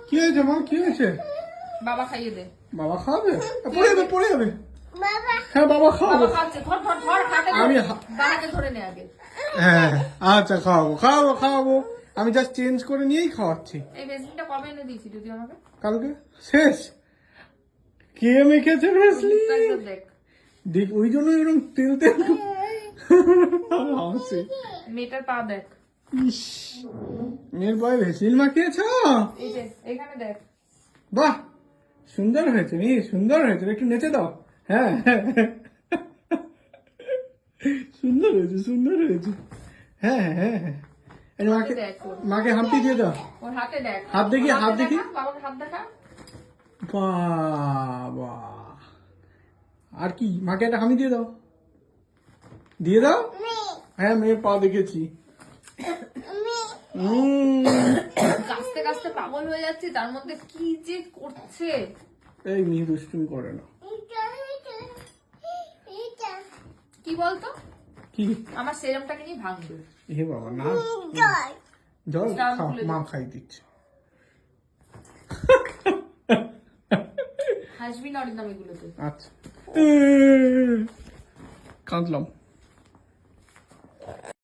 কি হয়েছে মা, কি হয়েছে? বাবা খাইয়ে দে। বাবা খাবে? পড়ে যাবে। হ্যাঁ বাবা খাওয়াবো। বাবা খাচ্ছে, ধর হাতে আমি বাবাকে ধরে নে আগে। হ্যাঁ আচ্ছা খাওয়াবো। আমি জাস্ট চেঞ্জ করে নিয়েই খাওয়াচ্ছি। এই ভেসলিনটা কবে এনে দিয়েছি তুই আমাকে? কালকে শেষ। কে মেখেছে ভেসলিন? একবার দেখ। দেখ ওই জন্য এরকম তেল হাসে। মেয়েটার পা দেখ। ইস, মেয়ের পায়ে ভেসলিন মাখিয়েছ? এই যে এখানে দেখ। বাহ সুন্দর হয়েছে সুন্দর হয়েছে, একটু নেচে দাও। হ্যাঁ সুন্দর হয়েছে। হ্যাঁ এই মাকে দেখ ওর। মাকে হাম্পি দিয়ে দাও। ওর হাতে দেখ। হাত দেখি। বাবাকে হাত দেখা। বাবা আর কি, মাকে একটা হামি দিয়ে দাও। হ্যাঁ মেয়ের পা দেখেছি। কাস্তে কাস্তে পাগল হয়ে যাচ্ছে, তার মধ্যে কি যে করছে। এই মেয়ে দুষ্টুমি করে না। কি বলতো, কি আমার সেরামটাকে নিয়ে ভাঙবে। হে বাবা না, জল খাও, মা খাই দিচ্ছে। হাসবি না অরিন্দম এগুলোতে। আচ্ছা কাঁদলাম।